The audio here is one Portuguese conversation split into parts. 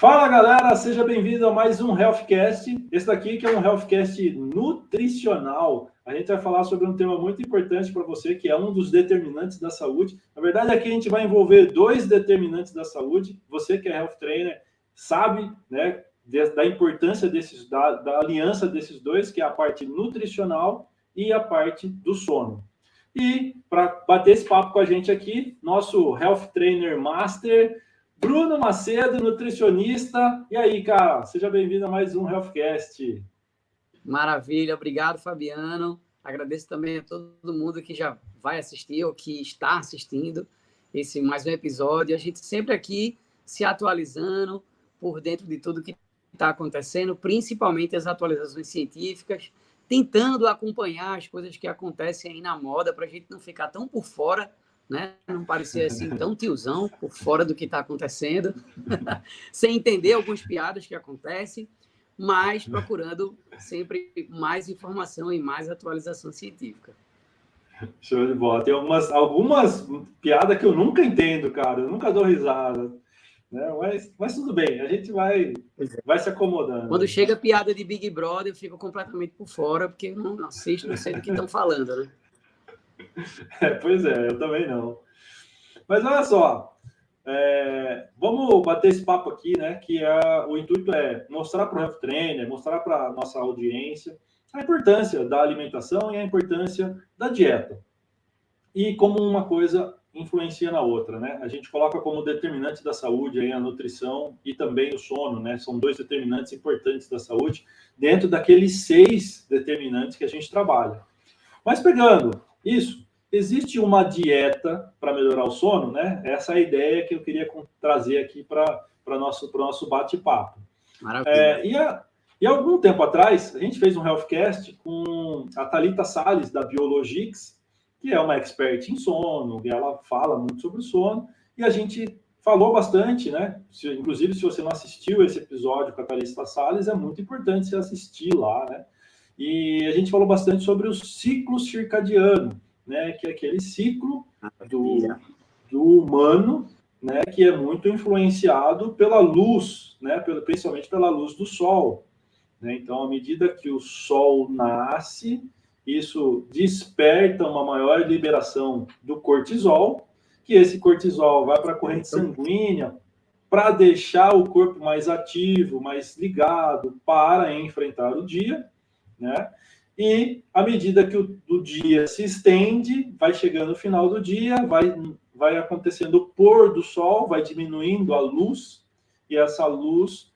Fala galera, seja bem-vindo a mais um Healthcast. Esse daqui que é um Healthcast nutricional. A gente vai falar sobre um tema muito importante para você, que é um dos determinantes da saúde. Na verdade, aqui a gente vai envolver dois determinantes da saúde. Você que é Health Trainer sabe, né, da importância da aliança desses dois, que é a parte nutricional e a parte do sono. E para bater esse papo com a gente aqui, nosso Health Trainer Master, Bruno Macedo, nutricionista. E aí, cara, seja bem-vindo a mais um Healthcast. Maravilha, obrigado, Fabiano. Agradeço também a todo mundo que já vai assistir ou que está assistindo esse mais um episódio. A gente sempre aqui se atualizando por dentro de tudo que está acontecendo, principalmente as atualizações científicas, tentando acompanhar as coisas que acontecem aí na moda para a gente não ficar tão por fora, né? Não parecer assim tão tiozão por fora do que está acontecendo, sem entender algumas piadas que acontecem, mas procurando sempre mais informação e mais atualização científica. Show de bola. Tem algumas piadas que eu nunca entendo, cara. Eu nunca dou risada. Né? Mas tudo bem, a gente vai se acomodando. Quando chega a piada de Big Brother, eu fico completamente por fora, porque eu não assisto, não sei do que estão falando, né? Pois é, eu também não. Mas olha só, vamos bater esse papo aqui, né? Que o intuito é mostrar para o Health Trainer, mostrar para a nossa audiência a importância da alimentação e a importância da dieta. E como uma coisa influencia na outra, né? A gente coloca como determinante da saúde aí a nutrição e também o sono, né? São dois determinantes importantes da saúde dentro daqueles 6 determinantes que a gente trabalha. Mas pegando isso, existe uma dieta para melhorar o sono, né? Essa é a ideia que eu queria trazer aqui para o nosso bate-papo. Maravilha. E há algum tempo atrás, a gente fez um Healthcast com a Thalita Salles, da Biologix, que é uma expert em sono, e ela fala muito sobre o sono, e a gente falou bastante, né? Inclusive, se você não assistiu esse episódio com a Thalita Salles, é muito importante você assistir lá, né? E a gente falou bastante sobre o ciclo circadiano, né? Que é aquele ciclo do humano, né? Que é muito influenciado pela luz, né? Principalmente pela luz do sol. Né? Então, à medida que o sol nasce, isso desperta uma maior liberação do cortisol, que esse cortisol vai para a corrente sanguínea para deixar o corpo mais ativo, mais ligado para enfrentar o dia, né? E à medida que o dia se estende, vai chegando o final do dia, vai acontecendo o pôr do sol, vai diminuindo a luz, e essa luz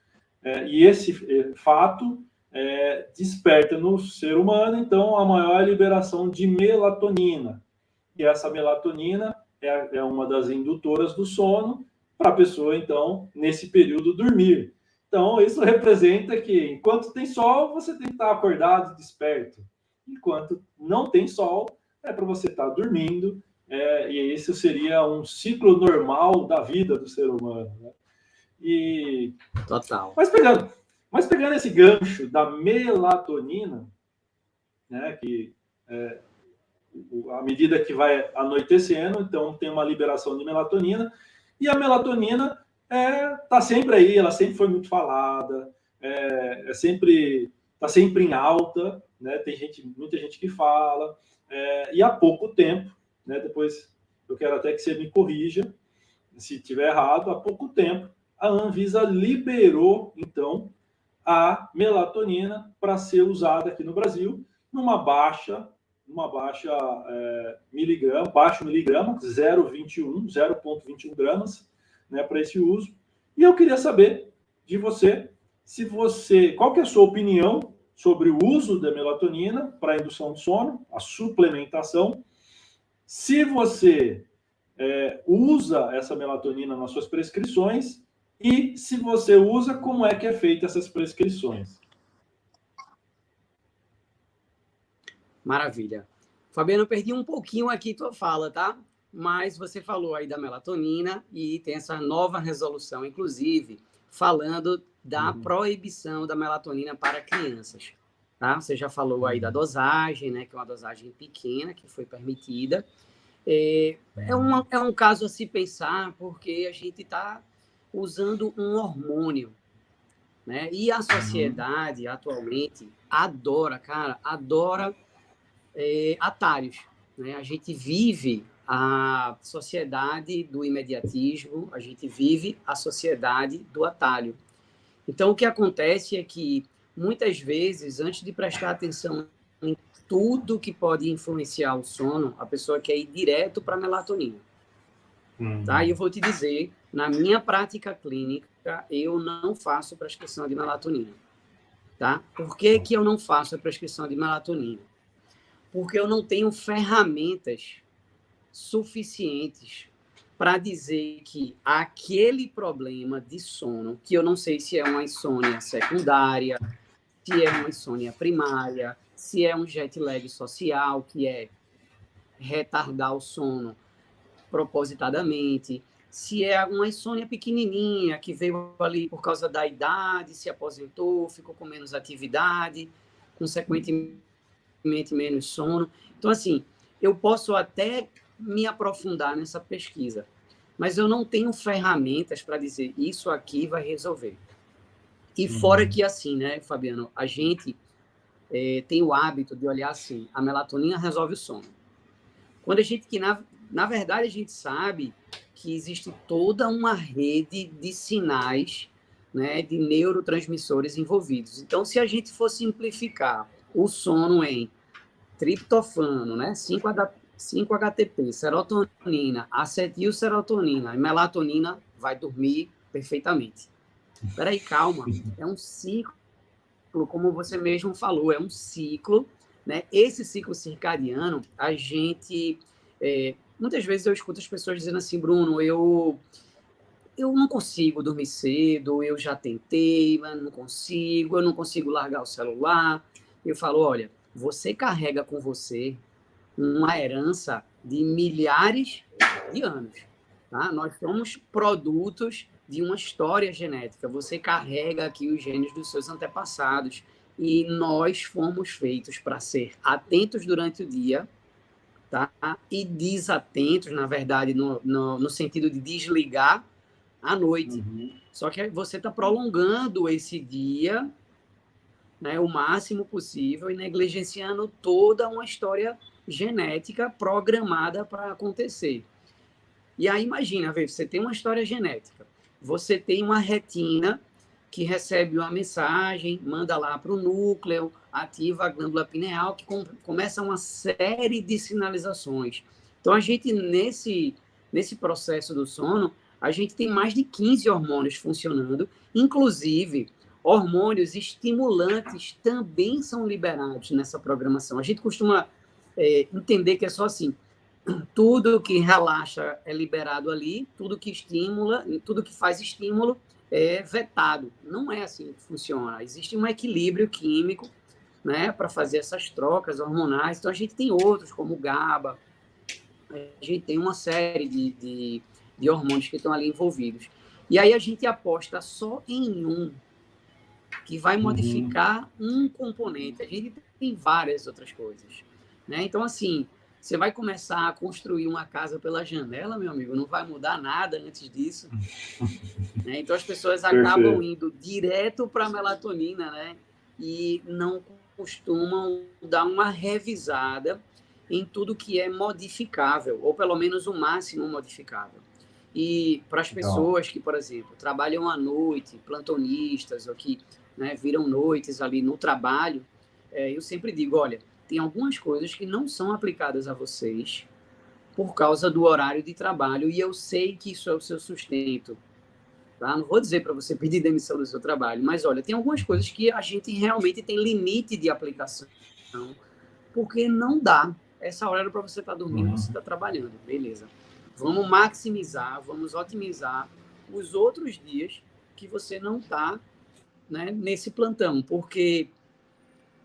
e esse fato desperta no ser humano, então, a maior liberação de melatonina. E essa melatonina é uma das indutoras do sono para a pessoa, então, nesse período, dormir. Então, isso representa que, enquanto tem sol, você tem que estar acordado, desperto. Enquanto não tem sol, é para você estar dormindo, e isso seria um ciclo normal da vida do ser humano, né? Total. Mas pegando esse gancho da melatonina, né, que à medida que vai anoitecendo, então tem uma liberação de melatonina, e a melatonina está sempre aí, ela sempre foi muito falada, está sempre em alta, né? Tem muita gente que fala, e há pouco tempo, né, depois eu quero até que você me corrija se estiver errado, há pouco tempo a Anvisa liberou, então, a melatonina para ser usada aqui no Brasil numa baixo miligrama, 0,21 gramas, né, para esse uso. E eu queria saber de você, qual que é a sua opinião sobre o uso da melatonina para a indução de sono, a suplementação, se você usa essa melatonina nas suas prescrições, e se você usa, como é que é feita essas prescrições? Maravilha. Fabiano, eu perdi um pouquinho aqui tua fala, tá? Mas você falou aí da melatonina e tem essa nova resolução, inclusive, falando da proibição da melatonina para crianças, tá? Você já falou aí da dosagem, né? Que é uma dosagem pequena que foi permitida. É um caso a se pensar, porque a gente está usando um hormônio, né? E a sociedade, atualmente, adora atalhos, né? A gente vive a sociedade do imediatismo, a gente vive a sociedade do atalho. Então, o que acontece é que, muitas vezes, antes de prestar atenção em tudo que pode influenciar o sono, a pessoa quer ir direto para a melatonina. Tá? E eu vou te dizer, na minha prática clínica, eu não faço prescrição de melatonina. Tá? Por que eu não faço a prescrição de melatonina? Porque eu não tenho ferramentas suficientes para dizer que aquele problema de sono, que eu não sei se é uma insônia secundária, se é uma insônia primária, se é um jet lag social, que é retardar o sono propositadamente, se é uma insônia pequenininha, que veio ali por causa da idade, se aposentou, ficou com menos atividade, consequentemente menos sono. Então, assim, eu posso até me aprofundar nessa pesquisa, mas eu não tenho ferramentas para dizer isso aqui vai resolver. E fora que, assim, né, Fabiano, a gente tem o hábito de olhar assim, a melatonina resolve o sono. Quando a gente, que na verdade, a gente sabe que existe toda uma rede de sinais, né, de neurotransmissores envolvidos. Então, se a gente for simplificar o sono em triptofano, né, 5-HTP, serotonina, acetilserotonina e melatonina, vai dormir perfeitamente. Peraí, calma. É um ciclo, como você mesmo falou, é um ciclo, né? Esse ciclo circadiano, a gente... muitas vezes eu escuto as pessoas dizendo assim, Bruno, eu não consigo dormir cedo, eu já tentei, mas eu não consigo largar o celular. Eu falo, olha, você carrega com você uma herança de milhares de anos. Tá? Nós somos produtos de uma história genética. Você carrega aqui os genes dos seus antepassados e nós fomos feitos para ser atentos durante o dia, tá? E desatentos, na verdade, no sentido de desligar à noite. Só que você está prolongando esse dia, né, o máximo possível e negligenciando toda uma história genética programada para acontecer. E aí imagina, você tem uma história genética, você tem uma retina que recebe uma mensagem, manda lá para o núcleo, ativa a glândula pineal, que começa uma série de sinalizações. Então, a gente, nesse processo do sono, a gente tem mais de 15 hormônios funcionando, inclusive hormônios estimulantes também são liberados nessa programação. A gente costuma entender que é só assim, tudo que relaxa é liberado ali, tudo que estimula, tudo que faz estímulo é vetado. Não é assim que funciona. Existe um equilíbrio químico, né, para fazer essas trocas hormonais. Então, a gente tem outros, como o GABA, a gente tem uma série de hormônios que estão ali envolvidos. E aí a gente aposta só em um, que vai modificar um componente. A gente tem várias outras coisas, né? Então, assim, você vai começar a construir uma casa pela janela, meu amigo, não vai mudar nada antes disso. Né? Então, as pessoas acabam indo direto para a melatonina, né? E não costumam dar uma revisada em tudo que é modificável, ou pelo menos o máximo modificável. E para as pessoas que, por exemplo, trabalham à noite, plantonistas, ou que, né, viram noites ali no trabalho, eu sempre digo, olha, tem algumas coisas que não são aplicadas a vocês por causa do horário de trabalho, e eu sei que isso é o seu sustento. Tá? Não vou dizer para você pedir demissão do seu trabalho, mas olha, tem algumas coisas que a gente realmente tem limite de aplicação, porque não dá. Essa hora era para você estar dormindo, você está trabalhando, beleza. Vamos maximizar, vamos otimizar os outros dias que você não está, né, nesse plantão, porque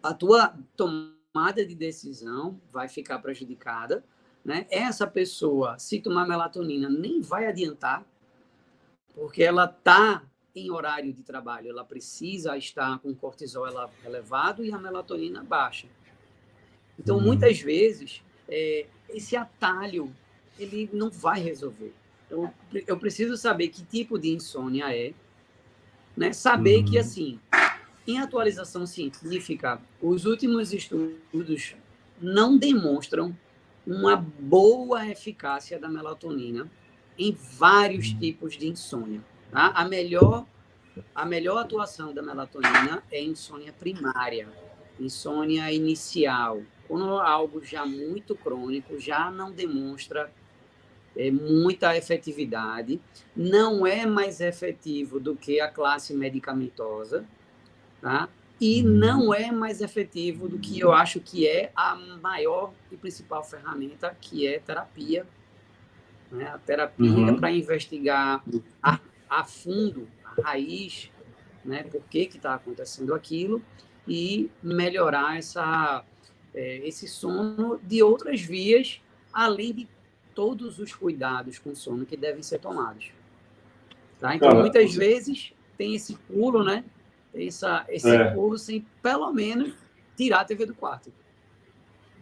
a tua tomada de decisão vai ficar prejudicada, né? Essa pessoa, se tomar melatonina, nem vai adiantar, porque ela está em horário de trabalho, ela precisa estar com o cortisol elevado e a melatonina baixa. Então, muitas vezes, esse atalho, ele não vai resolver. eu preciso saber que tipo de insônia é, né? Saber que, assim, em atualização científica, os últimos estudos não demonstram uma boa eficácia da melatonina em vários tipos de insônia. Tá? A melhor atuação da melatonina é insônia primária, insônia inicial. Quando é algo já muito crônico, já não demonstra muita efetividade, não é mais efetivo do que a classe medicamentosa, tá? E não é mais efetivo do que eu acho que é a maior e principal ferramenta, que é terapia. Né? A terapia para investigar a fundo, a raiz, né? Por que está acontecendo aquilo, e melhorar esse sono de outras vias, além de todos os cuidados com sono que devem ser tomados. Tá? Então, muitas vezes, tem esse pulo, né? Tem esse pulo sem, pelo menos, tirar a TV do quarto.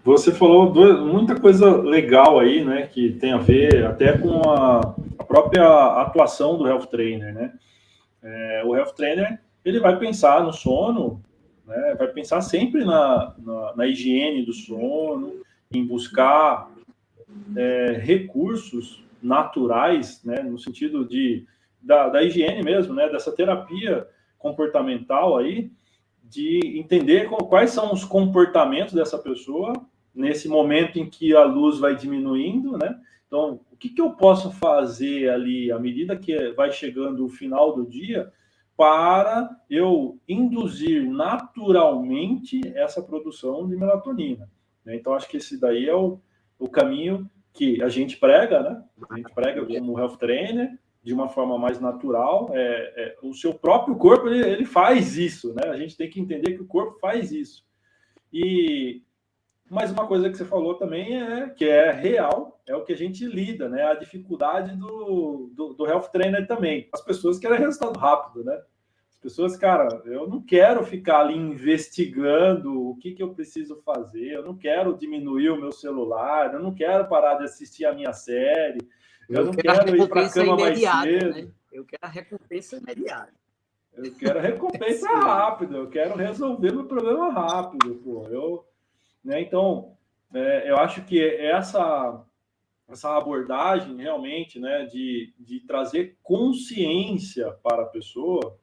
Você falou muita coisa legal aí, né? Que tem a ver até com a própria atuação do health trainer, né? O health trainer, ele vai pensar no sono, né? Vai pensar sempre na higiene do sono, em buscar recursos naturais, né? No sentido da higiene mesmo, né? Dessa terapia comportamental aí, de entender quais são os comportamentos dessa pessoa nesse momento em que a luz vai diminuindo, né? Então, o que eu posso fazer ali à medida que vai chegando o final do dia para eu induzir naturalmente essa produção de melatonina, né? Então, acho que esse daí é o caminho que a gente prega, né? A gente prega como health trainer, de uma forma mais natural. O seu próprio corpo, ele faz isso, né? A gente tem que entender que o corpo faz isso. Mas uma coisa que você falou também que é real, é o que a gente lida, né? A dificuldade do health trainer também. As pessoas querem resultado rápido, né? As pessoas, cara, eu não quero ficar ali investigando o que eu preciso fazer, eu não quero diminuir o meu celular, eu não quero parar de assistir a minha série, eu não quero ir para a cama mais cedo. Né? Eu quero a recompensa imediata. Eu quero a recompensa rápida, eu quero resolver meu problema rápido, pô. Né? Então, eu acho que essa abordagem realmente, né, de trazer consciência para a pessoa,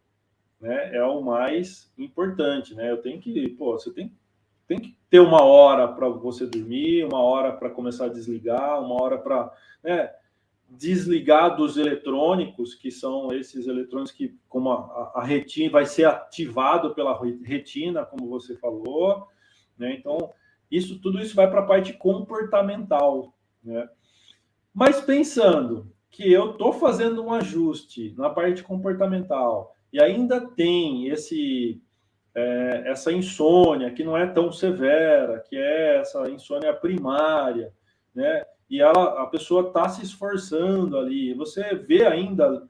né, é o mais importante, né? Você tem que ter uma hora para você dormir, uma hora para começar a desligar, uma hora para, né, desligar dos eletrônicos, que são esses eletrônicos que, como a retina, vai ser ativado pela retina, como você falou, né? Então, tudo isso vai para a parte comportamental, né? Mas pensando que eu estou fazendo um ajuste na parte comportamental e ainda tem essa insônia que não é tão severa, que é essa insônia primária, né? E a pessoa está se esforçando ali. Você vê ainda,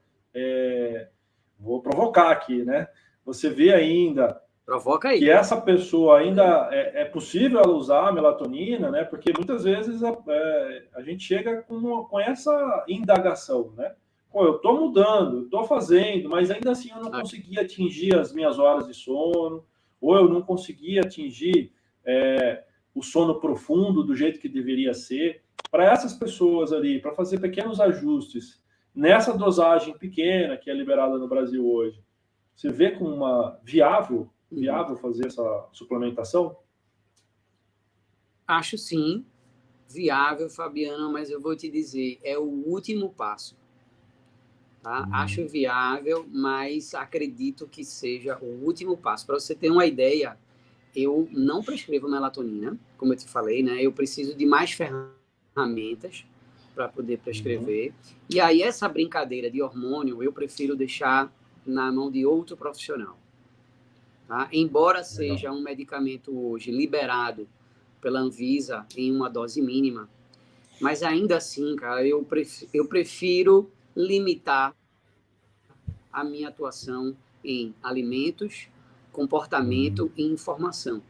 vou provocar aqui, né? Você vê ainda Provoca aí. que essa pessoa ainda é possível ela usar a melatonina, né? Porque muitas vezes a gente chega com essa indagação, né? Pô, eu estou mudando, eu estou fazendo, mas ainda assim eu não consegui atingir as minhas horas de sono, ou eu não consegui atingir o sono profundo do jeito que deveria ser. Para essas pessoas ali, para fazer pequenos ajustes nessa dosagem pequena que é liberada no Brasil hoje, você vê como uma viável fazer essa suplementação? Acho sim, viável, Fabiana, mas eu vou te dizer, é o último passo. Tá? Acho viável, mas acredito que seja o último passo. Para você ter uma ideia, eu não prescrevo melatonina, como eu te falei, né? Eu preciso de mais ferramentas para poder prescrever. E aí, essa brincadeira de hormônio, eu prefiro deixar na mão de outro profissional. Tá? Embora seja um medicamento hoje liberado pela Anvisa em uma dose mínima, mas ainda assim, cara, eu prefiro limitar a minha atuação em alimentos, comportamento e informação.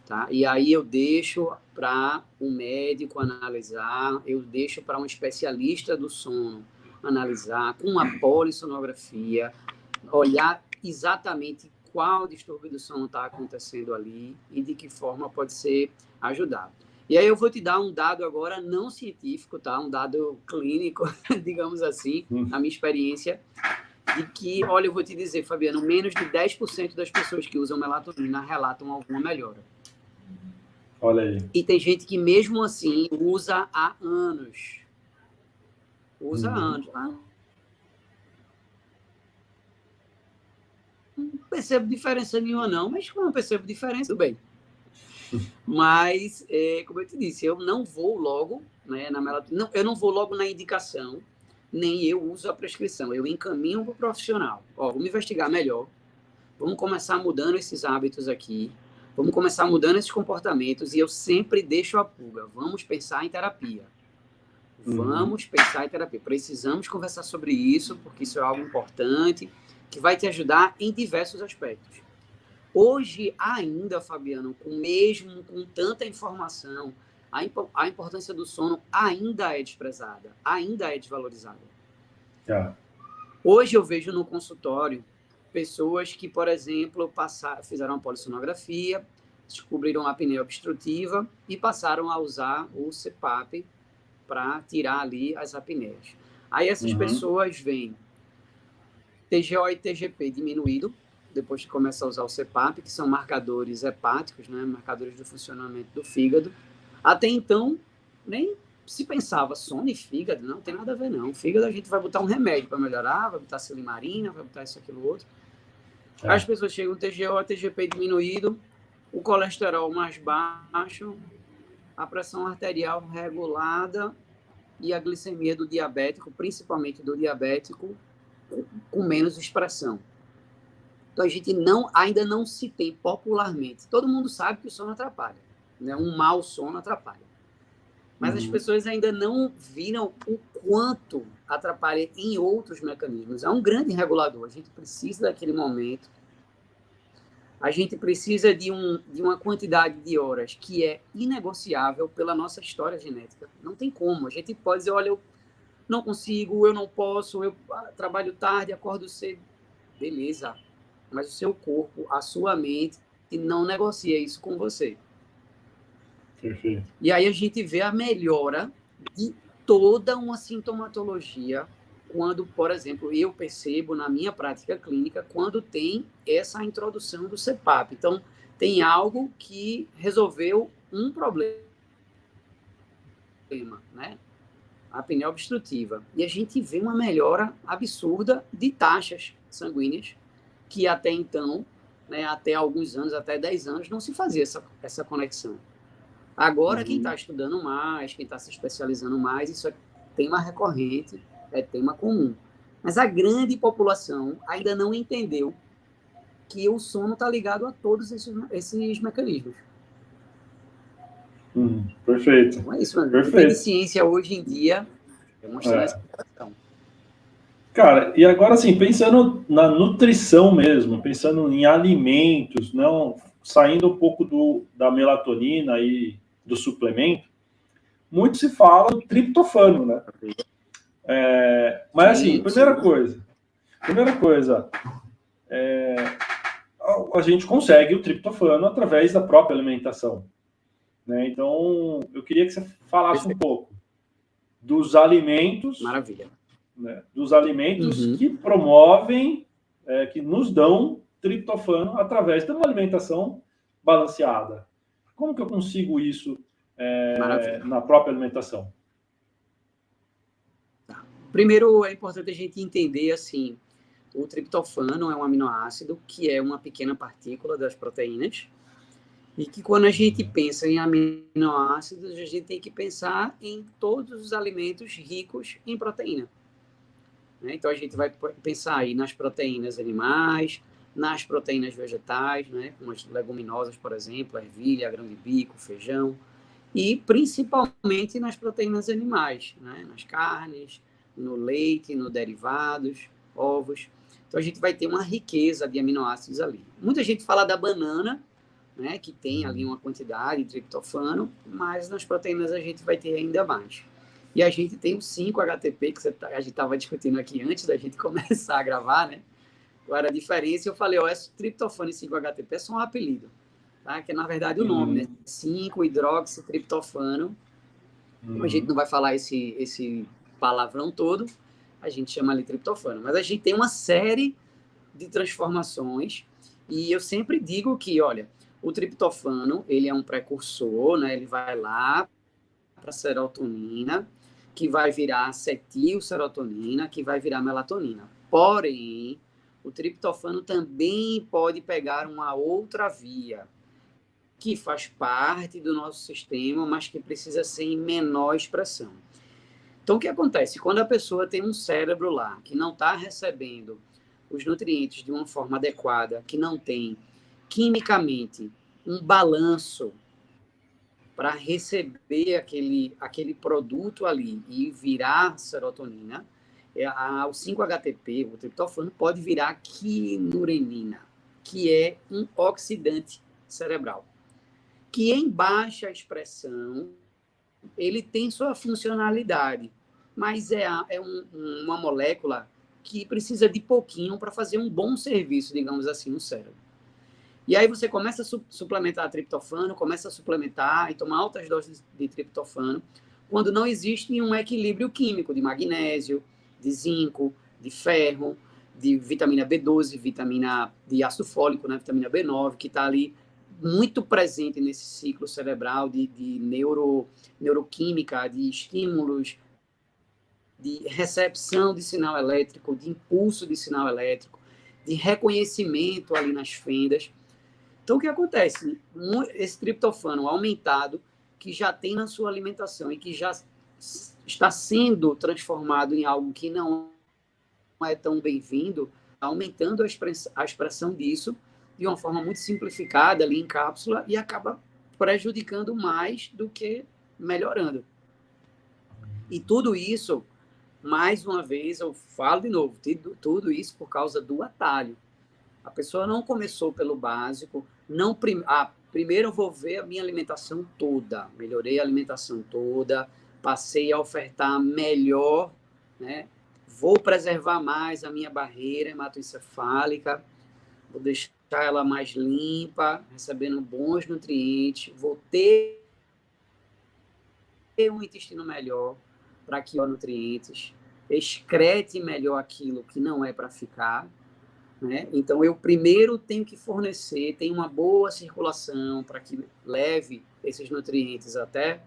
tá? E aí eu deixo para um médico analisar, eu deixo para um especialista do sono analisar, com uma polissonografia, olhar exatamente qual distúrbio do sono está acontecendo ali e de que forma pode ser ajudado. E aí eu vou te dar um dado agora não científico, tá? Um dado clínico, digamos assim, na minha experiência, de que, olha, eu vou te dizer, Fabiano, menos de 10% das pessoas que usam melatonina relatam alguma melhora. Olha aí. E tem gente que mesmo assim usa há anos. Usa há anos. Não percebo diferença nenhuma, não, mas como eu não percebo diferença, tudo bem. Mas, como eu te disse, eu não vou logo, né, na melatonina, eu não vou logo na indicação, nem eu uso a prescrição, eu encaminho para o profissional. Ó, vamos investigar melhor, vamos começar mudando esses hábitos aqui, vamos começar mudando esses comportamentos, e eu sempre deixo a pulga, vamos pensar em terapia. Vamos pensar em terapia. Precisamos conversar sobre isso, porque isso é algo importante, que vai te ajudar em diversos aspectos. Hoje, ainda, Fabiano, mesmo com tanta informação, a importância do sono ainda é desprezada, ainda é desvalorizada. Hoje eu vejo no consultório pessoas que, por exemplo, fizeram uma polissonografia, descobriram a apneia obstrutiva e passaram a usar o CPAP para tirar ali as apneias. Aí essas pessoas veem TGO e TGP diminuído, depois que começa a usar o CPAP, que são marcadores hepáticos, né, marcadores do funcionamento do fígado. Até então, nem se pensava sono e fígado, não tem nada a ver, não. O fígado a gente vai botar um remédio para melhorar, vai botar silimarina, vai botar isso, aquilo, outro. As pessoas chegam TGO, TGP diminuído, o colesterol mais baixo, a pressão arterial regulada e a glicemia do diabético, principalmente do diabético, com menos expressão. Então, a gente ainda não se tem popularmente. Todo mundo sabe que o sono atrapalha, né? Um mau sono atrapalha. Mas as pessoas ainda não viram o quanto atrapalha em outros mecanismos. É um grande regulador. A gente precisa daquele momento. A gente precisa de uma quantidade de horas que é inegociável pela nossa história genética. Não tem como. A gente pode dizer, olha, eu não consigo, eu não posso, eu trabalho tarde, acordo cedo. Beleza. Mas o seu corpo, a sua mente, não negocia isso com você. Perfeito. E aí a gente vê a melhora de toda uma sintomatologia quando, por exemplo, eu percebo na minha prática clínica quando tem essa introdução do CPAP. Então, tem algo que resolveu um problema, né? A apneia obstrutiva. E a gente vê uma melhora absurda de taxas sanguíneas que até então, né, até alguns anos, até 10 anos, não se fazia essa conexão. Agora, quem está estudando mais, quem está se especializando mais, isso é tema recorrente, é tema comum. Mas a grande população ainda não entendeu que o sono está ligado a todos esses mecanismos. Perfeito. Então é isso, mano. Perfeito. O que tem de ciência hoje em dia demonstrando essa questão. Cara, e agora assim, pensando na nutrição mesmo, pensando em alimentos, não saindo um pouco da melatonina e do suplemento, muito se fala do triptofano, né? Mas assim, primeira coisa, a gente consegue o triptofano através da própria alimentação, né? Então, eu queria que você falasse um pouco dos alimentos. Maravilha. Né, dos alimentos que promovem, que nos dão triptofano através de uma alimentação balanceada. Como que eu consigo isso na própria alimentação? Primeiro, é importante a gente entender, assim, o triptofano é um aminoácido que é uma pequena partícula das proteínas e que quando a gente pensa em aminoácidos, a gente tem que pensar em todos os alimentos ricos em proteína. Então, a gente vai pensar aí nas proteínas animais, nas proteínas vegetais, né, como as leguminosas, por exemplo, a ervilha, grão de bico, feijão, e principalmente nas proteínas animais, né, nas carnes, no leite, no derivados, ovos. Então, a gente vai ter uma riqueza de aminoácidos ali. Muita gente fala da banana, né, que tem ali uma quantidade de triptofano, mas nas proteínas a gente vai ter ainda mais. E a gente tem o 5-HTP, que a gente estava discutindo aqui antes da gente começar a gravar, né? Qual era a diferença? Eu falei, esse triptofano e 5-HTP é só um apelido, tá? Que é, na verdade, o nome, né? 5-hidroxitriptofano. Como a gente não vai falar esse palavrão todo, a gente chama ali triptofano. Mas a gente tem uma série de transformações e eu sempre digo que, olha, o triptofano, ele é um precursor, né? Ele vai lá para a serotonina, que vai virar acetilserotonina, que vai virar melatonina. Porém, o triptofano também pode pegar uma outra via, que faz parte do nosso sistema, mas que precisa ser em menor expressão. Então, o que acontece? Quando a pessoa tem um cérebro lá, que não está recebendo os nutrientes de uma forma adequada, que não tem quimicamente um balanço para receber aquele produto ali e virar serotonina, o 5-HTP, o triptofano, pode virar quinurenina, que é um oxidante cerebral, que em baixa expressão ele tem sua funcionalidade, mas uma molécula que precisa de pouquinho para fazer um bom serviço, digamos assim, no cérebro. E aí você começa a suplementar triptofano, começa a suplementar e tomar altas doses de triptofano, quando não existe um equilíbrio químico de magnésio, de zinco, de ferro, de vitamina B12, de ácido fólico, né, vitamina B9, que está ali muito presente nesse ciclo cerebral de neuroquímica, de estímulos, de recepção de sinal elétrico, de impulso de sinal elétrico, de reconhecimento ali nas fendas. Então, o que acontece? Esse triptofano aumentado, que já tem na sua alimentação e que já está sendo transformado em algo que não é tão bem-vindo, aumentando a expressão disso de uma forma muito simplificada ali em cápsula e acaba prejudicando mais do que melhorando. E tudo isso, mais uma vez, eu falo de novo, tudo isso por causa do atalho. A pessoa não começou pelo básico, primeiro eu vou ver a minha alimentação toda, melhorei a alimentação toda, passei a ofertar melhor, né? Vou preservar mais a minha barreira hematoencefálica, vou deixar ela mais limpa, recebendo bons nutrientes, vou ter um intestino melhor para que os nutrientes excrete melhor aquilo que não é para ficar, né? Então, eu primeiro tenho que fornecer, tem uma boa circulação para que leve esses nutrientes até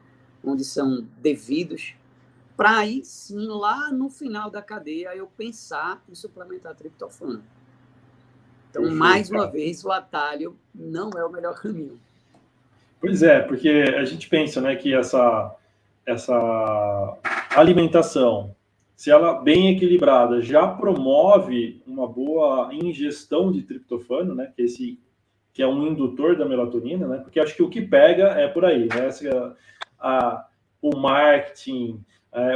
onde são devidos, para aí sim, lá no final da cadeia, eu pensar em suplementar triptofano. Então, perfeito, mais uma vez, o atalho não é o melhor caminho. Pois é, porque a gente pensa, né, que essa alimentação, se ela bem equilibrada, já promove uma boa ingestão de triptofano, né, que é um indutor da melatonina, né, porque acho que o que pega é por aí, né, o marketing,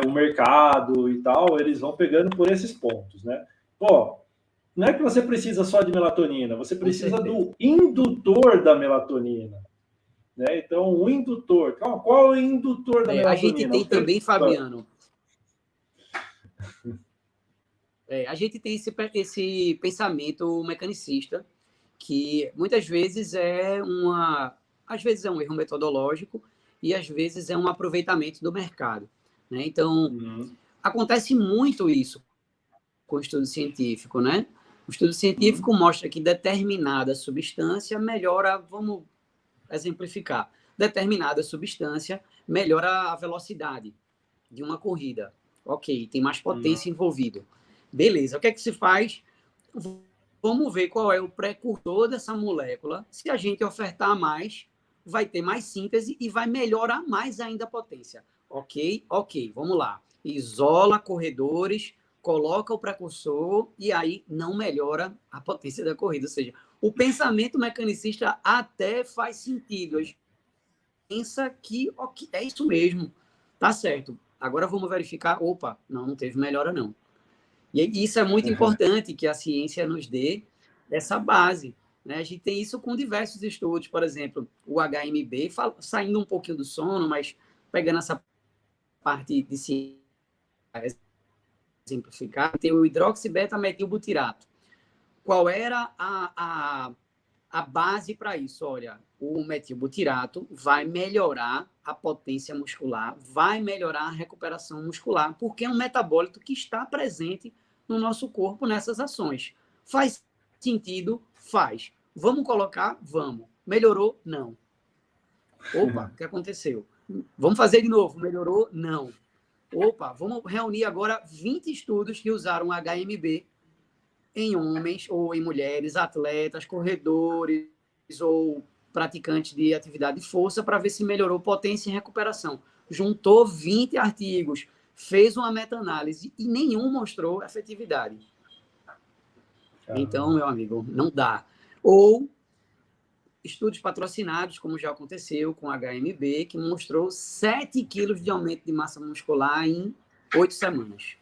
o mercado e tal, eles vão pegando por esses pontos, né. Pô, não é que você precisa só de melatonina, você precisa do indutor da melatonina. Né? Então, o indutor. Qual é o indutor da melatonina? A gente tem também, Fabiano. A gente tem esse pensamento mecanicista, que muitas vezes às vezes é um erro metodológico e às vezes é um aproveitamento do mercado. Né? Então, acontece muito isso com o estudo científico, né? O estudo científico mostra que determinada substância melhora, vamos exemplificar, determinada substância melhora a velocidade de uma corrida. Ok, tem mais potência envolvida. Beleza, o que é que se faz? Vamos ver qual é o precursor dessa molécula. Se a gente ofertar mais, vai ter mais síntese e vai melhorar mais ainda a potência. Ok, vamos lá. Isola corredores, coloca o precursor e aí não melhora a potência da corrida. Ou seja, o pensamento mecanicista até faz sentido. A gente pensa que é isso mesmo, tá certo. Agora vamos verificar, não teve melhora não. E isso é muito importante que a ciência nos dê essa base, né? A gente tem isso com diversos estudos, por exemplo, o HMB, saindo um pouquinho do sono, mas pegando essa parte de se exemplificar, tem o hidroxibeta-metilbutirato. Qual era a base para isso? Olha, o metilbutirato vai melhorar a potência muscular, vai melhorar a recuperação muscular, porque é um metabólito que está presente no nosso corpo nessas ações. Faz sentido? Faz. Vamos colocar? Vamos. Melhorou? Não. Opa, o que aconteceu? Vamos fazer de novo. Melhorou? Não. Opa, vamos reunir agora 20 estudos que usaram HMB em homens ou em mulheres, atletas, corredores ou praticantes de atividade de força para ver se melhorou potência e recuperação. Juntou 20 artigos, fez uma meta-análise e nenhum mostrou efetividade. Então, meu amigo, não dá. Ou estudos patrocinados, como já aconteceu com HMB, que mostrou 7 quilos de aumento de massa muscular em 8 semanas.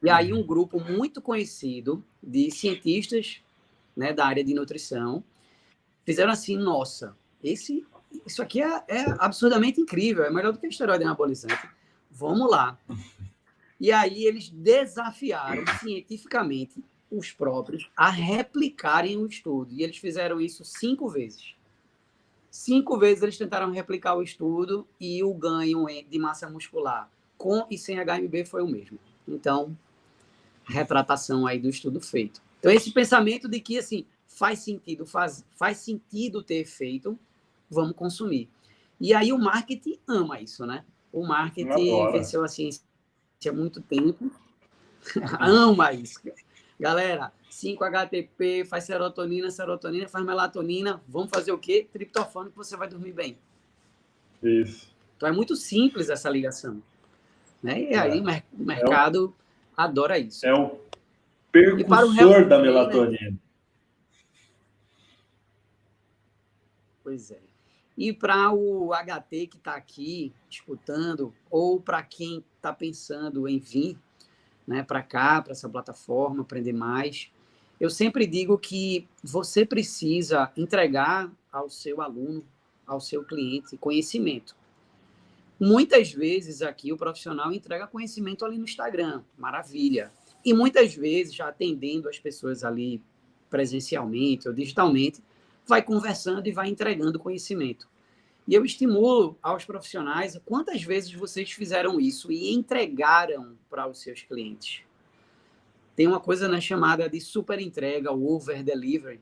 E aí um grupo muito conhecido de cientistas, né, da área de nutrição fizeram assim, nossa, isso aqui é absurdamente incrível, é melhor do que esteroide anabolizante. Vamos lá. E aí eles desafiaram cientificamente os próprios a replicarem o estudo. E eles fizeram isso 5 vezes. 5 vezes eles tentaram replicar o estudo e o ganho de massa muscular com e sem HMB foi o mesmo. Então, retratação aí do estudo feito. Então, esse pensamento de que, assim, faz sentido ter efeito, vamos consumir. E aí o marketing ama isso, né? O marketing venceu a ciência há muito tempo. Ama isso. Galera, 5-HTP, faz serotonina faz melatonina. Vamos fazer o quê? Triptofano, que você vai dormir bem. Isso. Então, é muito simples essa ligação. Né? E aí o mercado adora isso. É o precursor da melatonina. Né? Pois é. E para o HT que está aqui escutando, ou para quem está pensando em vir, né, para cá, para essa plataforma, aprender mais, eu sempre digo que você precisa entregar ao seu aluno, ao seu cliente, conhecimento. Muitas vezes aqui o profissional entrega conhecimento ali no Instagram, maravilha. E muitas vezes, já atendendo as pessoas ali presencialmente ou digitalmente, vai conversando e vai entregando conhecimento. E eu estimulo aos profissionais quantas vezes vocês fizeram isso e entregaram para os seus clientes. Tem uma coisa, né, chamada de super entrega, o over delivery,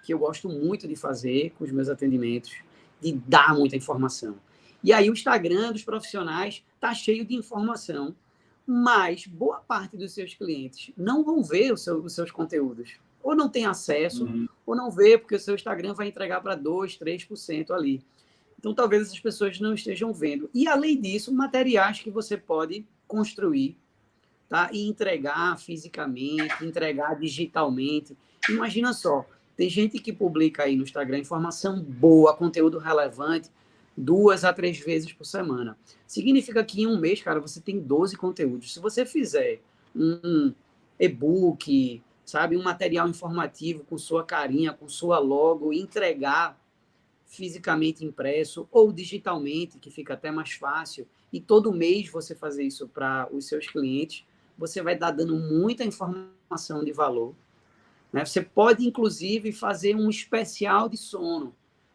que eu gosto muito de fazer com os meus atendimentos, de dar muita informação. E aí o Instagram dos profissionais está cheio de informação, mas boa parte dos seus clientes não vão ver os seus conteúdos. Ou não tem acesso, ou não vê, porque o seu Instagram vai entregar para 2%, 3% ali. Então, talvez essas pessoas não estejam vendo. E, além disso, materiais que você pode construir, tá? E entregar fisicamente, entregar digitalmente. Imagina só, tem gente que publica aí no Instagram informação boa, conteúdo relevante, 2 a 3 vezes por semana. Significa que em um mês, cara, você tem 12 conteúdos. Se você fizer um e-book, sabe, um material informativo com sua carinha, com sua logo, e entregar fisicamente impresso ou digitalmente, que fica até mais fácil, e todo mês você fazer isso para os seus clientes, você vai estar dando muita informação de valor. Né? Você pode, inclusive, fazer um especial de sono,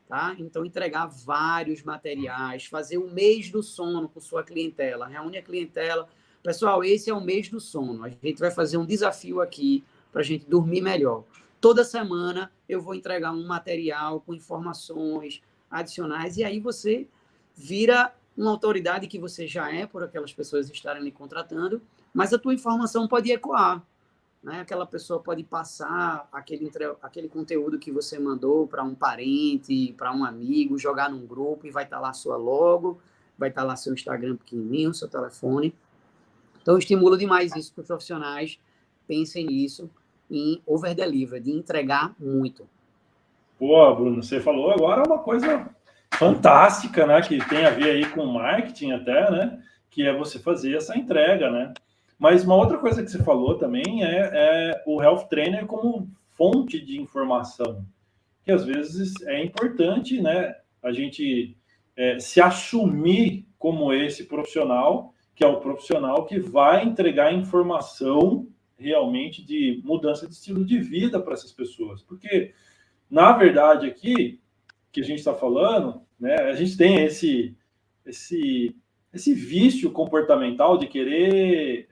tá? Então, entregar vários materiais, fazer o mês do sono com sua clientela, reúne a clientela. Pessoal, esse é o mês do sono. A gente vai fazer um desafio aqui para a gente dormir melhor. Toda semana eu vou entregar um material com informações adicionais e aí você vira uma autoridade que você já é por aquelas pessoas estarem lhe contratando, mas a tua informação pode ecoar. Né? Aquela pessoa pode passar aquele conteúdo que você mandou para um parente, para um amigo, jogar num grupo e vai estar lá sua logo, vai estar lá seu Instagram pequenininho, seu telefone. Então, eu estimulo demais isso para os profissionais. Pensem nisso, em over-delivery, de entregar muito. Pô, Bruno, você falou agora uma coisa fantástica, né? Que tem a ver aí com marketing até, né? Que é você fazer essa entrega, né? Mas uma outra coisa que você falou também é o health trainer como fonte de informação, que às vezes é importante, né, a gente se assumir como esse profissional, que é o profissional que vai entregar informação realmente de mudança de estilo de vida para essas pessoas. Porque, na verdade, aqui, que a gente está falando, né, a gente tem esse vício comportamental de querer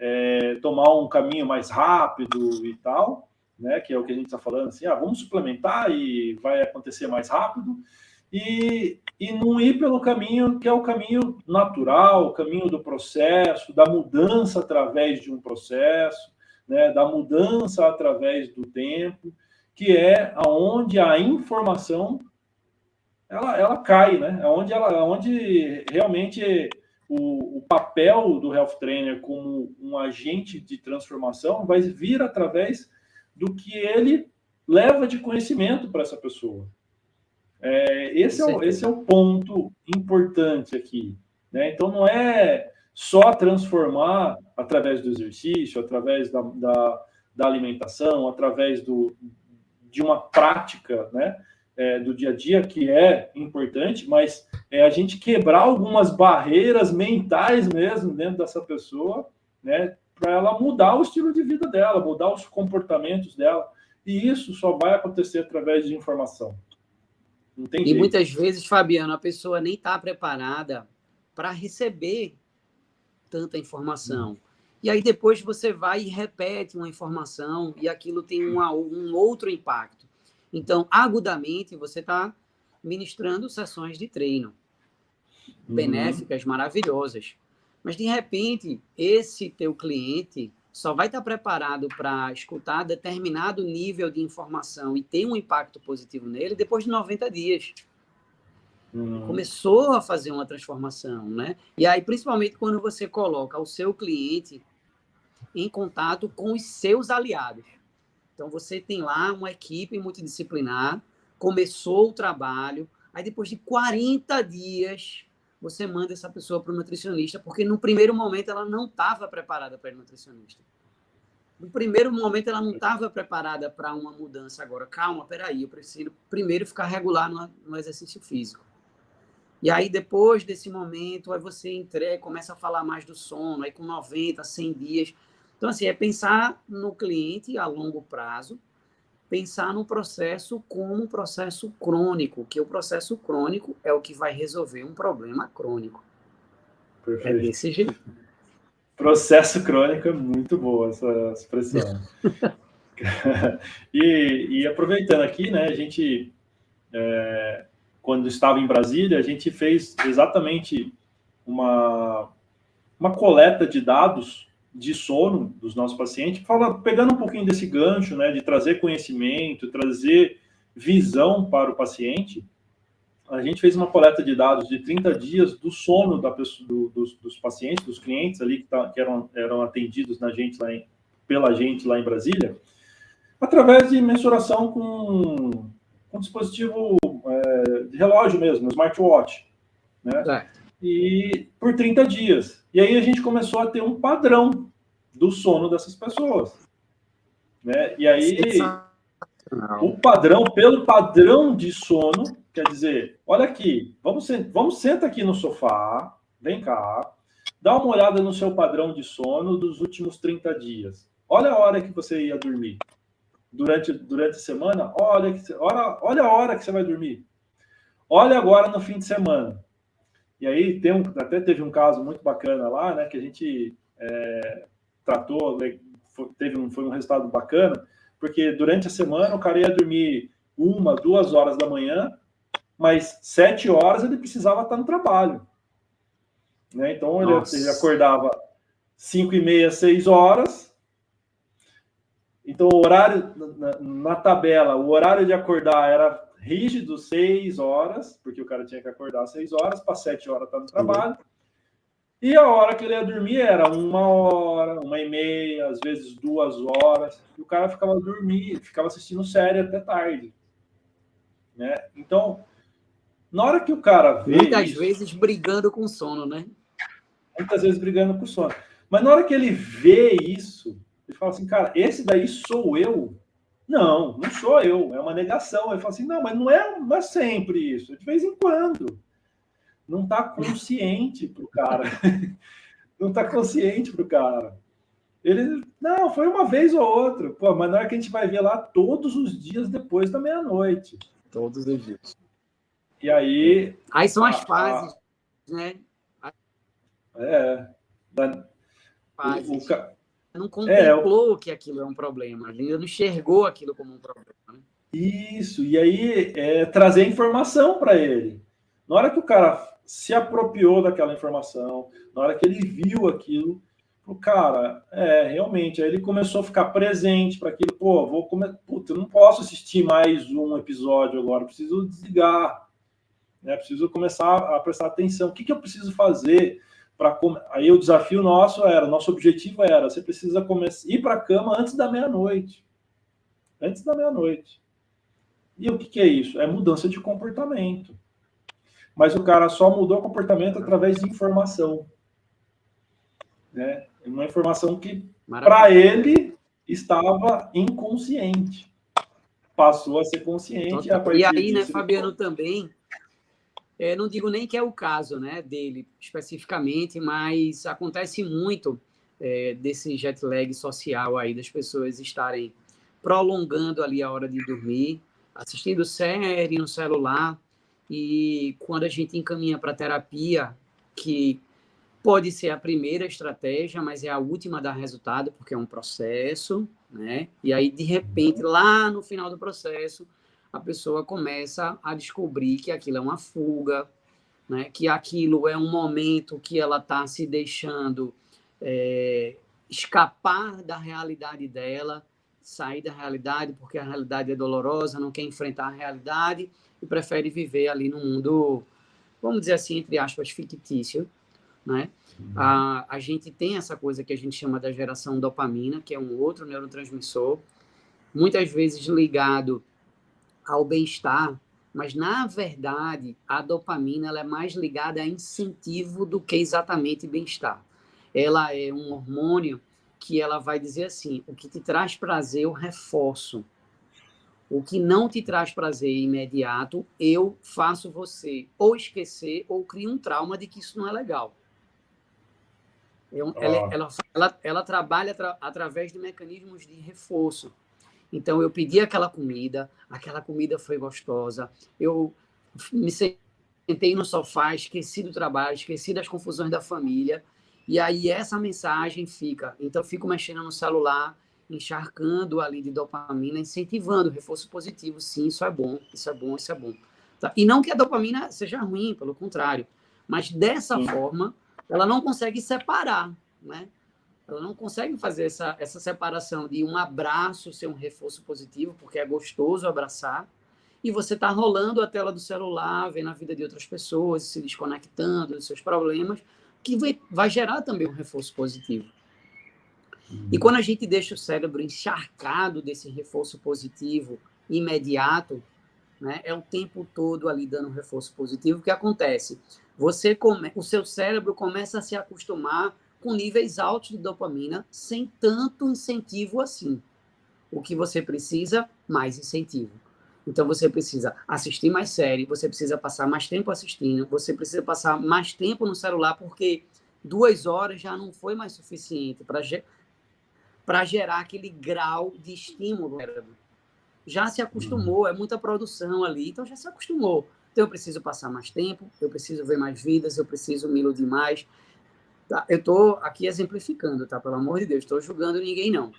tomar um caminho mais rápido e tal, né, que é o que a gente está falando, assim, vamos suplementar e vai acontecer mais rápido, e não ir pelo caminho que é o caminho natural, o caminho do processo, da mudança através de um processo, né, da mudança através do tempo, que é aonde a informação ela cai, né? Onde realmente o papel do health trainer como um agente de transformação vai vir através do que ele leva de conhecimento para essa pessoa. Esse é o ponto importante aqui, né? Então, não é só transformar através do exercício, através da alimentação, através de uma prática, né? Do dia a dia, que é importante, mas a gente quebrar algumas barreiras mentais mesmo dentro dessa pessoa, né? Para ela mudar o estilo de vida dela, mudar os comportamentos dela. E isso só vai acontecer através de informação. Não tem jeito. E muitas vezes, Fabiano, a pessoa nem está preparada para receber tanta informação. E aí depois você vai e repete uma informação e aquilo tem um outro impacto. Então, agudamente, você está ministrando sessões de treino benéficas, maravilhosas. Mas, de repente, esse teu cliente só vai estar preparado para escutar determinado nível de informação e ter um impacto positivo nele depois de 90 dias. Começou a fazer uma transformação, né? E aí, principalmente quando você coloca o seu cliente em contato com os seus aliados. Então, você tem lá uma equipe multidisciplinar, começou o trabalho, aí depois de 40 dias, você manda essa pessoa para o nutricionista, porque no primeiro momento ela não estava preparada para ir no nutricionista. No primeiro momento ela não estava preparada para uma mudança. Agora, calma, peraí, eu preciso primeiro ficar regular no exercício físico. E aí, depois desse momento, aí você começa a falar mais do sono, aí com 90, 100 dias. Então, assim, é pensar no cliente a longo prazo, pensar no processo como um processo crônico, que o processo crônico é o que vai resolver um problema crônico. Perfeito. É desse jeito. Processo crônico é muito boa essa expressão. E aproveitando aqui, né, a gente, quando estava em Brasília, a gente fez exatamente uma coleta de dados de sono dos nossos pacientes, pegando um pouquinho desse gancho, né, de trazer conhecimento, trazer visão para o paciente. A gente fez uma coleta de dados de 30 dias do sono dos pacientes, dos clientes ali que eram atendidos pela gente lá em Brasília, através de mensuração com dispositivo de relógio mesmo, smartwatch, né? E por 30 dias. E aí a gente começou a ter um padrão do sono dessas pessoas, né? E aí pelo padrão de sono, quer dizer, olha aqui, vamos sentar aqui no sofá, vem cá, dá uma olhada no seu padrão de sono dos últimos 30 dias. Olha a hora que você ia dormir. Durante a semana, olha a hora que você vai dormir. Olha agora no fim de semana. E aí até teve um caso muito bacana lá, né, que a gente tratou, foi um resultado bacana, porque durante a semana o cara ia dormir 1, 2 horas da manhã, mas 7 horas ele precisava estar no trabalho, né? Então ele acordava 5h30, 6 horas. Então o horário na tabela, o horário de acordar era rígido, 6 horas, porque o cara tinha que acordar 6 horas, para 7 horas estar no trabalho. E a hora que ele ia dormir era 1 hora, 1h30, às vezes 2 horas. E o cara ficava dormindo, ficava assistindo série até tarde, né? Então, na hora que o cara vê muitas vezes brigando com sono, né? Muitas vezes brigando com sono. Mas na hora que ele vê isso, ele fala assim, cara, esse daí sou eu. Não sou eu, é uma negação. Ele fala assim, não, mas não é sempre isso, de vez em quando. Não está consciente para o cara. Não está consciente para o cara. Ele, não, foi uma vez ou outra. Pô, mas na hora que a gente vai ver lá todos os dias depois da meia-noite. Todos os dias. E aí... Aí são as fases, né? Fases. Não contemplou que aquilo é um problema. Ele não enxergou aquilo como um problema. Né? Isso. E aí, trazer informação para ele. Na hora que o cara se apropriou daquela informação, na hora que ele viu aquilo, o cara, realmente, aí ele começou a ficar presente para aquilo. Pô, eu não posso assistir mais um episódio agora, preciso desligar, né? Preciso começar a prestar atenção. O que eu preciso fazer para... Aí o desafio nosso nosso objetivo era, você precisa ir para a cama antes da meia-noite. Antes da meia-noite. E o que é isso? É mudança de comportamento. Mas o cara só mudou o comportamento através de informação. Né? Uma informação que, para ele, estava inconsciente. Passou a ser consciente. E aí, né, Fabiano, também, não digo nem que é o caso, né, dele especificamente, mas acontece muito desse jet lag social aí, das pessoas estarem prolongando ali a hora de dormir, assistindo série no celular, e quando a gente encaminha para terapia, que pode ser a primeira estratégia, mas é a última a dar resultado, porque é um processo, né? E aí, de repente, lá no final do processo, a pessoa começa a descobrir que aquilo é uma fuga, né? Que aquilo é um momento que ela está se deixando escapar da realidade dela, sair da realidade, porque a realidade é dolorosa, não quer enfrentar a realidade e prefere viver ali num mundo, vamos dizer assim, entre aspas, fictício, né? A gente tem essa coisa que a gente chama da geração dopamina, que é um outro neurotransmissor, muitas vezes ligado ao bem-estar, mas, na verdade, a dopamina ela é mais ligada a incentivo do que exatamente bem-estar. Ela é um hormônio que ela vai dizer assim, o que te traz prazer eu reforço. O que não te traz prazer imediato, eu faço você ou esquecer ou crio um trauma de que isso não é legal. Ela trabalha através de mecanismos de reforço. Então, eu pedi aquela comida foi gostosa, eu me sentei no sofá, esqueci do trabalho, esqueci das confusões da família, e aí essa mensagem fica. Então, eu fico mexendo no celular, encharcando ali de dopamina, incentivando o reforço positivo. Sim, isso é bom, isso é bom, isso é bom. Tá? E não que a dopamina seja ruim, pelo contrário, mas dessa forma, ela não consegue separar, né? Ela não consegue fazer essa separação de um abraço ser um reforço positivo, porque é gostoso abraçar, e você está rolando a tela do celular, vendo a vida de outras pessoas, se desconectando dos seus problemas, que vai gerar também um reforço positivo. E quando a gente deixa o cérebro encharcado desse reforço positivo imediato, né, é o tempo todo ali dando um reforço positivo, o que acontece? O seu cérebro começa a se acostumar com níveis altos de dopamina, sem tanto incentivo assim. O que você precisa? Mais incentivo. Então, você precisa assistir mais série, você precisa passar mais tempo assistindo, você precisa passar mais tempo no celular, porque 2 horas já não foi mais suficiente para gerar aquele grau de estímulo. Já se acostumou, é muita produção ali, então já se acostumou. Então, eu preciso passar mais tempo, eu preciso ver mais vidas, eu preciso me iludir mais. Tá? Eu estou aqui exemplificando, tá? Pelo amor de Deus, estou julgando ninguém, não.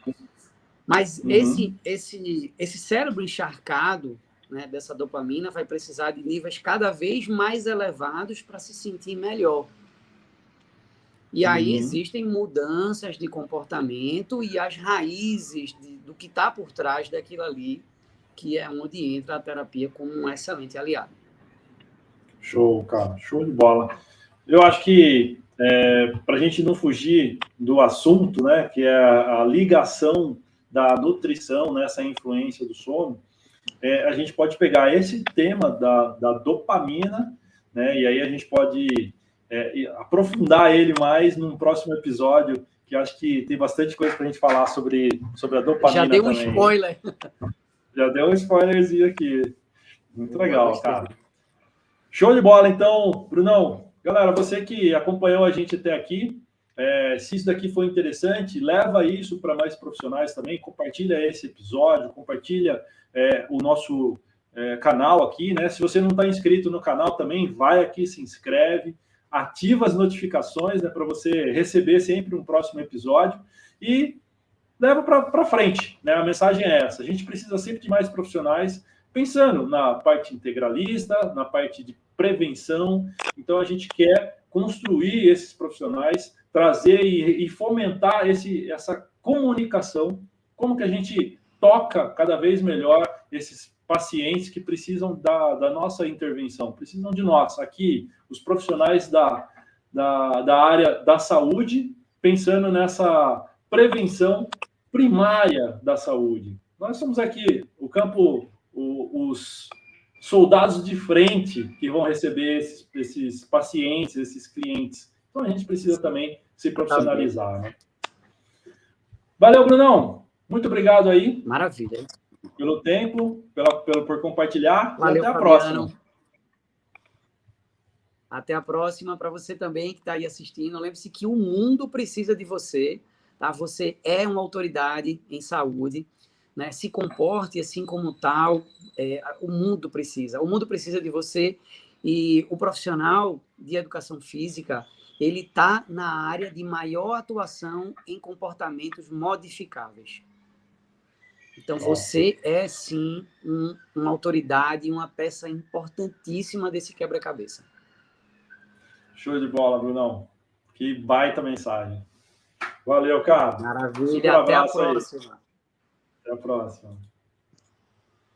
Mas esse cérebro encharcado, né, dessa dopamina vai precisar de níveis cada vez mais elevados para se sentir melhor. E aí existem mudanças de comportamento e as raízes do que está por trás daquilo ali, que é onde entra a terapia como um excelente aliado. Show, cara. Show de bola. Eu acho que para a gente não fugir do assunto, né, que é a ligação da nutrição, né, essa influência do sono, a gente pode pegar esse tema da dopamina, né, e aí a gente pode aprofundar ele mais num próximo episódio, que acho que tem bastante coisa para a gente falar sobre a dopamina. Já deu um spoiler. Já deu um spoilerzinho aqui. Muito legal, cara. Show de bola, então, Brunão. Galera, você que acompanhou a gente até aqui, se isso daqui foi interessante, leva isso para mais profissionais também, compartilha esse episódio, compartilha o nosso canal aqui, né? Se você não está inscrito no canal também, vai aqui, se inscreve, ativa as notificações, né, para você receber sempre um próximo episódio e leva para frente, né? A mensagem é essa: a gente precisa sempre de mais profissionais pensando na parte integralista, na parte de prevenção. Então, a gente quer construir esses profissionais, trazer e fomentar essa comunicação, como que a gente toca cada vez melhor esses pacientes que precisam da nossa intervenção, precisam de nós. Aqui, os profissionais da área da saúde, pensando nessa prevenção primária da saúde. Nós somos aqui o campo, os soldados de frente que vão receber esses pacientes, esses clientes. Então, a gente precisa também se profissionalizar, né? Valeu, Brunão. Muito obrigado aí. Maravilha. Pelo tempo, por compartilhar. Valeu, e até a Fabiano. próxima. Até a próxima. Para você também que está aí assistindo, lembre-se que o mundo precisa de você. Tá? Você é uma autoridade em saúde. Né? Se comporte assim como tal. O mundo precisa de você. E o profissional de educação física, ele está na área de maior atuação em comportamentos modificáveis. Então, você é, sim, uma autoridade, uma peça importantíssima desse quebra-cabeça. Show de bola, Brunão. Que baita mensagem. Valeu, cara. Maravilha. Até a próxima. Até a próxima.